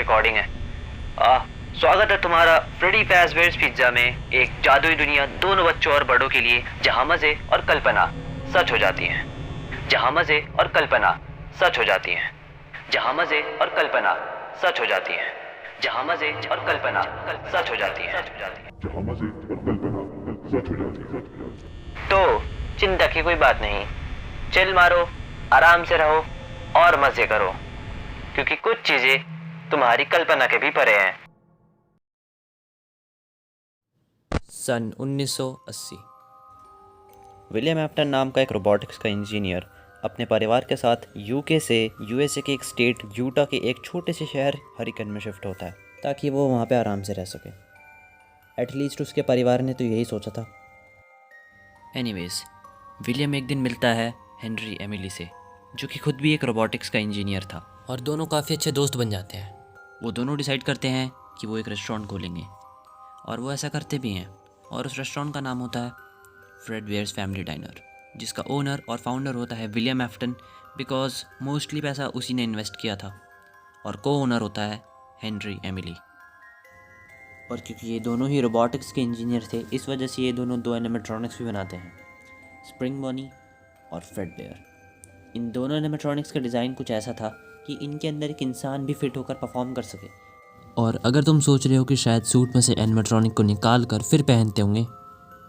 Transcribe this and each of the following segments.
Recording है। स्वागत है तुम्हारा फ्रेडी फैज़बेयर्स पिज्जा में एक जादुई दुनिया दोनों बच्चों और बड़ों के लिए, जहां मजे और कल्पना सच हो जाती हैं। जहां मजे और कल्पना सच हो जाती हैं। जहां मजे और कल्पना सच हो जाती हैं। जहां मजे और कल्पना सच हो जाती हैं। जहाँ मजे और कल्पना सच हो जाती है। तो चिंता की कोई बात नहीं, चिल मारो, आराम से रहो और मजे करो, क्योंकि कुछ चीजें तुम्हारी कल्पना के भी परे हैं। सन 1980। विलियम एफ्टन नाम का एक रोबोटिक्स का इंजीनियर अपने परिवार के साथ यूके से यूएसए के एक स्टेट यूटा के एक छोटे से शहर हरिकन में शिफ्ट होता है ताकि वो वहाँ पे आराम से रह सके। एटलीस्ट उसके परिवार ने तो यही सोचा था। एनीवेज, विलियम एक दिन मिलता है हेनरी एमिली से, जो कि खुद भी एक रोबोटिक्स का इंजीनियर था, और दोनों काफ़ी अच्छे दोस्त बन जाते हैं। वो दोनों डिसाइड करते हैं कि वो एक रेस्टोरेंट खोलेंगे, और वो ऐसा करते भी हैं। और उस रेस्टोरेंट का नाम होता है फ्रेडबेयर्स फैमिली डाइनर, जिसका ओनर और फाउंडर होता है विलियम एफ्टन, बिकॉज मोस्टली पैसा उसी ने इन्वेस्ट किया था। और को ओनर होता है हेनरी एमिली। और क्योंकि ये दोनों ही रोबोटिक्स के इंजीनियर थे, इस वजह से ये दोनों दो एनिमेट्रॉनिक्स भी बनाते हैं, स्प्रिंग बॉनी और फ्रेडबेयर। इन दोनों एनिमेट्रॉनिक्स का डिज़ाइन कुछ ऐसा था कि इनके अंदर एक इंसान भी फिट होकर परफॉर्म कर सके। और अगर तुम सोच रहे हो कि शायद सूट में से एनिमेट्रॉनिक को निकाल कर फिर पहनते होंगे,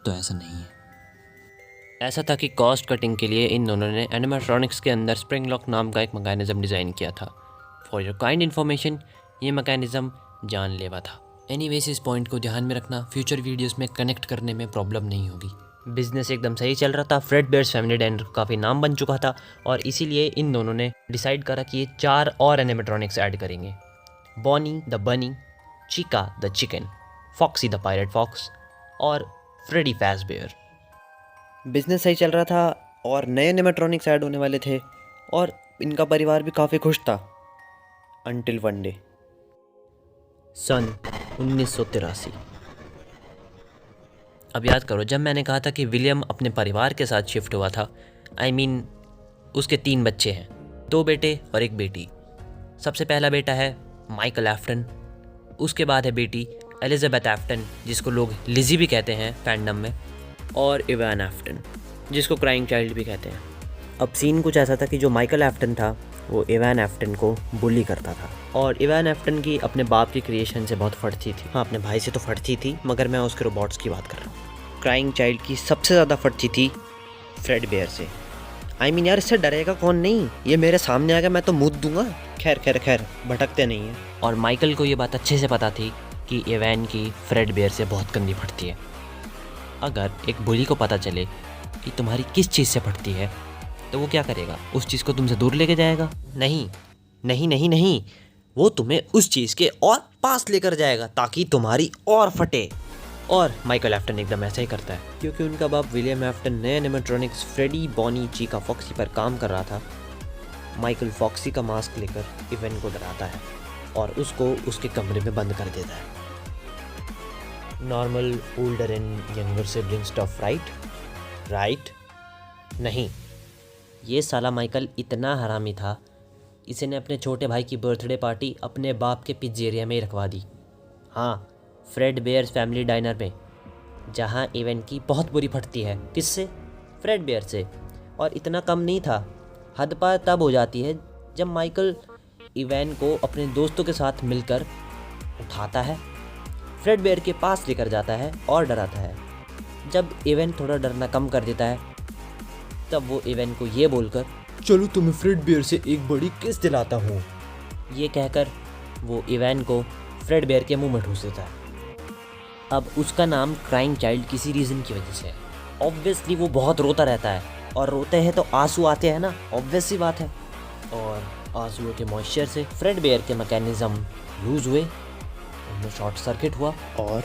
तो ऐसा नहीं है। ऐसा था कि कॉस्ट कटिंग के लिए इन दोनों ने एनिमेट्रॉनिक्स के अंदर स्प्रिंग लॉक नाम का एक मैकेनिज़्म डिज़ाइन किया था। फॉर योर काइंड इन्फॉर्मेशन, ये मैकेनिज़्म जानलेवा था। एनीवेज, इस पॉइंट को ध्यान में रखना, फ्यूचर वीडियोस में कनेक्ट करने में प्रॉब्लम नहीं होगी। बिजनेस एकदम सही चल रहा था, फ्रेडबेयर्स फैमिली डाइनर काफ़ी नाम बन चुका था, और इसीलिए इन दोनों ने डिसाइड करा कि ये 4 और एनिमेट्रॉनिक्स ऐड करेंगे। Bonnie the bunny, Chica the chicken, Foxy the pirate fox और फ्रेडी फैज़बेयर। बिजनेस सही चल रहा था और नए एनिमेट्रॉनिक्स ऐड होने वाले थे, और इनका परिवार भी काफ़ी खुश था। अंटिल वन डे, सन 1983। अब याद करो, जब मैंने कहा था कि विलियम अपने परिवार के साथ शिफ्ट हुआ था, आई मीन उसके 3 बच्चे हैं, 2 बेटे और 1 बेटी। सबसे पहला बेटा है माइकल एफ्टन, उसके बाद है बेटी एलिजाबेथ एफ्टन, जिसको लोग लिजी भी कहते हैं फैंडम में, और इवान एफ्टन, जिसको क्राइंग चाइल्ड भी कहते हैं। अब सीन कुछ ऐसा था कि जो माइकल एफ्टन था वो इवान एफ्टन को बुली करता था, और इवान एफ्टन की अपने बाप की क्रिएशन से बहुत फटती थी। हाँ, अपने भाई से तो फटती थी, मगर मैं उसके रोबोट्स की बात कर रहा हूँ। क्राइंग चाइल्ड की सबसे ज़्यादा फटती थी फ्रेडबेयर से। आई मीन यार, इससे डरेगा कौन नहीं, ये मेरे सामने आ गया मैं तो मुद दूंगा। खैर खैर खैर, भटकते नहीं हैं। और माइकल को ये बात अच्छे से पता थी कि इवान की फ्रेडबेयर से बहुत गंदी फटती है। अगर एक बुली को पता चले कि तुम्हारी किस चीज़ से फटती है, तो वो क्या करेगा? उस चीज़ को तुमसे दूर लेके जाएगा? नहीं नहीं नहीं नहीं, वो तुम्हें उस चीज़ के और पास लेकर जाएगा ताकि तुम्हारी और फटे। और माइकल एफ्टन एकदम ऐसा ही करता है, क्योंकि उनका बाप विलियम एफ्टन नए animatronics Freddy, Bonnie, Chica, foxy पर काम कर रहा था। माइकल फॉक्सी का मास्क लेकर इवन को डराता है और उसको उसके कमरे में बंद कर देता है। Normal older and younger sibling stuff, right? नहीं, ये साला माइकल इतना हरामी था, इसने अपने छोटे भाई की बर्थडे पार्टी अपने बाप के पिज्जेरिया में ही रखवा दी। हाँ, फ्रेडबेयर्स फैमिली डाइनर में, जहाँ इवन की बहुत बुरी फटती है। किससे? फ्रेडबेयर से। और इतना कम नहीं था, हद पार तब हो जाती है जब माइकल इवन को अपने दोस्तों के साथ मिलकर उठाता है, फ्रेडबेयर के पास लेकर जाता है और डराता है। जब इवन थोड़ा डरना कम कर देता है, तब वो इवन को ये बोलकर, चलो तुम्हें फ्रेडबेयर से एक बड़ी किस दिलाता हूँ, ये कहकर वो इवन को फ्रेडबेयर के मुंह में ठूस देता है। अब उसका नाम क्राइंग चाइल्ड किसी रीज़न की वजह से है। ऑब्वियसली वो बहुत रोता रहता है, और रोते हैं तो आंसू आते हैं ना, ऑब्वियस सी बात है। और आंसुओं के मॉइस्चर से फ्रेडबेयर के मैकेनिज्म लूज हुए, उनमें शॉर्ट सर्किट हुआ, और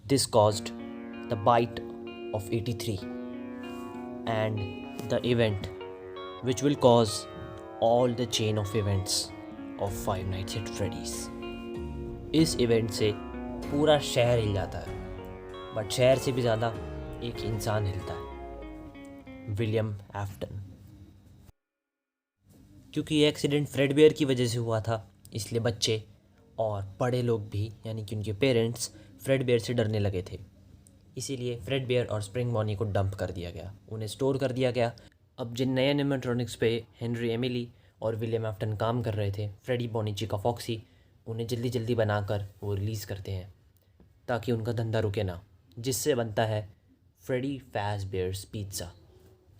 this caused the bite of 83 and the event which will cause all the chain of events of Five Nights at Freddy's। इस इवेंट से पूरा शहर हिल जाता है, बट शहर से भी ज़्यादा एक इंसान हिलता है, विलियम एफ्टन। क्योंकि ये एक्सीडेंट फ्रेडबेयर की वजह से हुआ था, इसलिए बच्चे और बड़े लोग भी यानी कि उनके पेरेंट्स फ्रेडबेयर से डरने लगे थे। इसीलिए फ्रेडबेयर और स्प्रिंग बॉनी को डंप कर दिया गया, उन्हें स्टोर कर दिया गया। अब जिन नए एनिमेट्रॉनिक्स पे हेनरी एमिली और विलियम एफ्टन काम कर रहे थे, फ्रेडी, बॉनी, चिका, फॉक्सी, उन्हें जल्दी जल्दी बनाकर वो रिलीज़ करते हैं ताकि उनका धंधा रुके ना, जिससे बनता है फ्रेडी फैज़बेयर्स पिज़्ज़ा।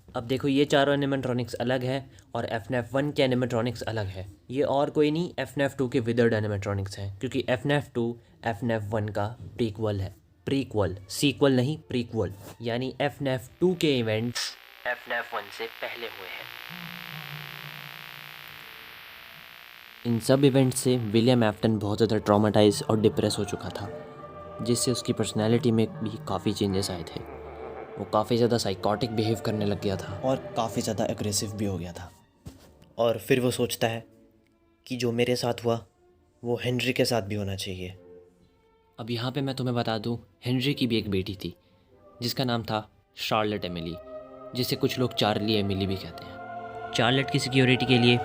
अब देखो, ये चारों एनिमेट्रॉनिक्स अलग है और FNAF 1 के एनिमेट्रॉनिक्स अलग है। ये और कोई नहीं, FNAF 2 के विदर्ड एनिमेट्रॉनिक्स हैं, क्योंकि FNAF 2 FNAF 1 का प्रीक्वल है। प्रीक्वल, सीक्वल नहीं, प्रीक्वल, यानी FNAF 2 के इवेंट्स FNAF 1 से पहले हुए हैं। इन सब इवेंट्स से विलियम एफ्टन बहुत ज़्यादा ट्रॉमेटाइज और डिप्रेस हो चुका था, जिससे उसकी पर्सनैलिटी में भी काफ़ी चेंजेस आए थे। वो काफ़ी ज़्यादा साइकोटिक बिहेव करने लग गया था और काफ़ी ज़्यादा एग्रेसिव भी हो गया था। और फिर वो सोचता है कि जो मेरे साथ हुआ वो हेनरी के साथ भी होना चाहिए। अब यहाँ पे मैं तुम्हें बता दूँ, हेनरी की भी एक बेटी थी जिसका नाम था शार्लेट एमिली, जिसे कुछ लोग चार्ली एमिली भी कहते हैं। चार्लेट की सिक्योरिटी के लिए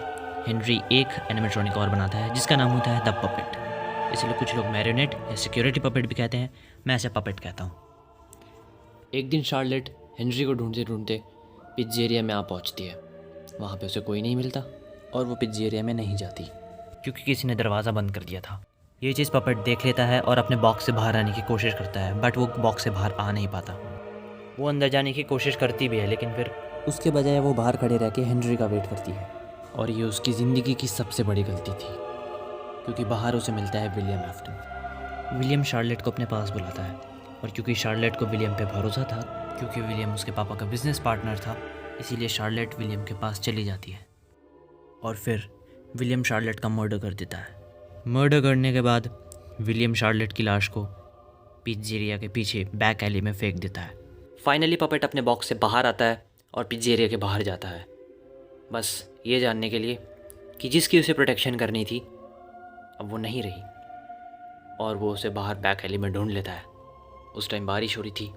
हेनरी एक एनिमेट्रॉनिक और बनाता है जिसका नाम होता है द पपेट। इसलिए कुछ लोग मैरियोनेट या सिक्योरिटी पपेट भी कहते हैं, मैं ऐसे पपेट कहता हूँ। एक दिन शार्लेट हेनरी को ढूंढते ढूंढते पिज़्ज़ेरिया में आ पहुँचती है। वहाँ पे उसे कोई नहीं मिलता और वो पिज़्ज़ेरिया में नहीं जाती क्योंकि किसी ने दरवाज़ा बंद कर दिया था। ये चीज़ पपेट देख लेता है और अपने बॉक्स से बाहर आने की कोशिश करता है, बट वो बॉक्स से बाहर आ नहीं पाता। वो अंदर जाने की कोशिश करती भी है, लेकिन फिर उसके बजाय वो बाहर खड़े रह के हेनरी का वेट करती है। और ये उसकी ज़िंदगी की सबसे बड़ी गलती थी, क्योंकि बाहर उसे मिलता है विलियम एफ्टन। विलियम शार्लेट को अपने पास बुलाता है, और क्योंकि शार्लेट को विलियम पे भरोसा था, क्योंकि विलियम उसके पापा का बिजनेस पार्टनर था, इसीलिए शार्लेट विलियम के पास चली जाती है। और फिर विलियम शार्लेट का मर्डर कर देता है। मर्डर करने के बाद विलियम शार्लेट की लाश को पिज़्ज़ेरिया के पीछे बैक एली में फेंक देता है। फाइनली पपेट अपने बॉक्स से बाहर आता है और पिज़्ज़ेरिया के बाहर जाता है, बस ये जानने के लिए कि जिसकी उसे प्रोटेक्शन करनी थी अब वो नहीं रही, और वो उसे बाहर बैक एली में ढूंढ लेता है। उस टाइम बारिश हो रही थी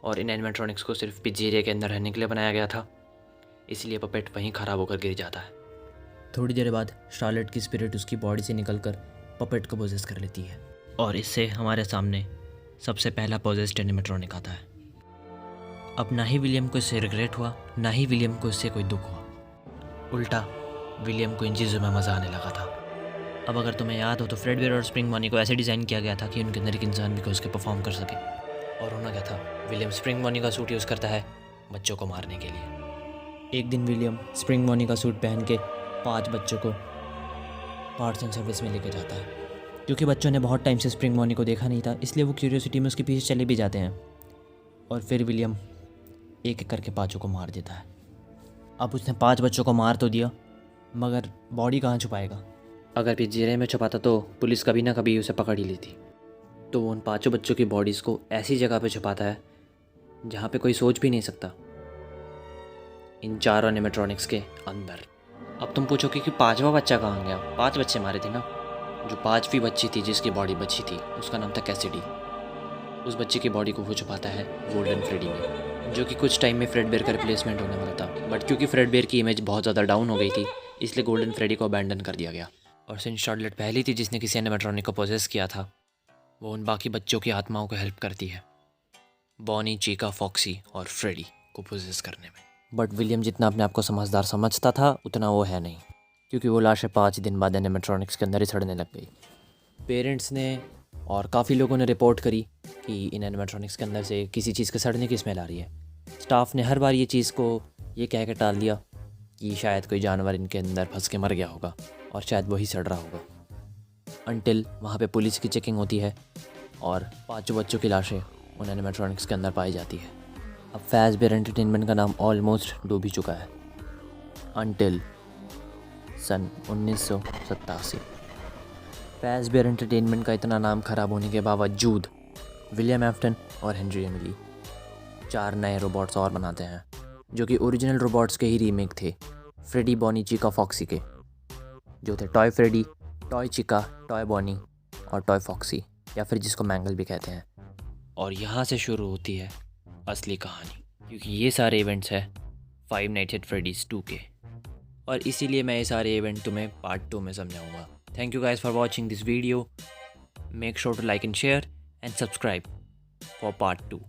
और इन एनिमेट्रॉनिक्स को सिर्फ पिज़्ज़ेरिया के अंदर रहने के लिए बनाया गया था, इसलिए पपेट वहीं ख़राब होकर गिर जाता है। थोड़ी देर बाद शार्लेट की स्पिरिट उसकी बॉडी से निकलकर पपेट को पोजेस कर लेती है, और इससे हमारे सामने सबसे पहला पोजेस्ड एनिमेट्रॉनिक आता है। अब ना ही विलियम को इससे रिग्रेट हुआ, ना ही विलियम को इससे कोई दुख हुआ, उल्टा विलियम को इन चीज़ों में मज़ा आने लगा था। अब अगर तुम्हें याद हो तो फ्रेडबेयर और स्प्रिंग बॉनी को ऐसे डिज़ाइन किया गया था कि उनके अंदर एक इंसान भी उसके परफॉर्म कर सके। और होना क्या था, विलियम स्प्रिंग बॉनी का सूट यूज़ करता है बच्चों को मारने के लिए। एक दिन विलियम स्प्रिंग बॉनी का सूट पहन के 5 बच्चों को पार्ट्स एंड सर्विस में लेकर जाता है। क्योंकि बच्चों ने बहुत टाइम से स्प्रिंग बॉनी को देखा नहीं था, इसलिए वो क्यूरियोसिटी में उसके पीछे चले भी जाते हैं। और फिर विलियम एक एक करके 5 को मार देता है। अब उसने 5 बच्चों को मार तो दिया, मगर बॉडी कहाँ छुपाएगा? अगर पिज़्ज़ेरिया में छुपाता तो पुलिस कभी ना कभी उसे पकड़ ही लेती। तो वो उन 5 बच्चों की बॉडीज़ को ऐसी जगह पे छुपाता है जहाँ पे कोई सोच भी नहीं सकता, इन 4 एनिमेट्रॉनिक्स के अंदर। अब तुम पूछोगे कि 5वां बच्चा कहाँ गया? 5 बच्चे मारे थे ना। जो 5वीं बच्ची थी जिसकी बॉडी बची थी उसका नाम था कैसिडी। उस बच्चे की बॉडी को वो छुपाता है गोल्डन फ्रेडी में, जो कि कुछ टाइम में फ्रेडबेयर का रिप्लेसमेंट होने वाला था। बट क्योंकि फ्रेडबेयर की इमेज बहुत ज़्यादा डाउन हो गई थी, इसलिए गोल्डन फ्रेडी को अबैंडन कर दिया गया। और सिंस शार्लेट पहली थी जिसने किसी एनिमेट्रॉनिक को पोजेस किया था, वो उन बाकी बच्चों की आत्माओं को हेल्प करती है बॉनी, चिका, फॉक्सी और फ्रेडी को पोजेस करने में। बट विलियम जितना अपने आप को समझदार समझता था उतना वो है नहीं, क्योंकि वो लाशें 5 दिन बाद एनिमेट्रॉनिक्स के अंदर ही सड़ने लग गई। पेरेंट्स ने और काफ़ी लोगों ने रिपोर्ट करी कि इन एनिमेट्रॉनिक्स के अंदर से किसी चीज़ के सड़ने की स्मेल आ रही है। स्टाफ ने हर बार ये चीज़ को ये कह के टाल दिया कि शायद कोई जानवर इनके अंदर फंस के मर गया होगा और शायद वही सड़ रहा होगा, अनटिल वहाँ पे पुलिस की चेकिंग होती है और 5 बच्चों की लाशें उन एनिमेट्रॉनिक्स के अंदर पाई जाती है। अब फैज़बेयर एंटरटेनमेंट का नाम ऑलमोस्ट डूब ही चुका है, अनटिल सन 1987। फैज़बेयर एंटरटेनमेंट का इतना नाम खराब होने के बावजूद विलियम एफ्टन और हेनरी एमिली 4 नए रोबोट्स और बनाते हैं, जो कि ओरिजिनल रोबोट्स के ही रीमेक थे, फ्रेडी, बॉनी, चिका, फॉक्सी के, जो थे toy Freddy, toy Chica, toy Bonnie और टॉय फॉक्सी, या फिर जिसको मैंगल भी कहते हैं। और यहाँ से शुरू होती है असली कहानी, क्योंकि ये सारे इवेंट्स हैं 5 नाइट्स एट फ्रेडीज़ 2 के। और इसीलिए मैं ये सारे इवेंट तुम्हें पार्ट 2 में समझाऊंगा। Thank you guys for watching this video. Make sure to like and share and subscribe for part 2।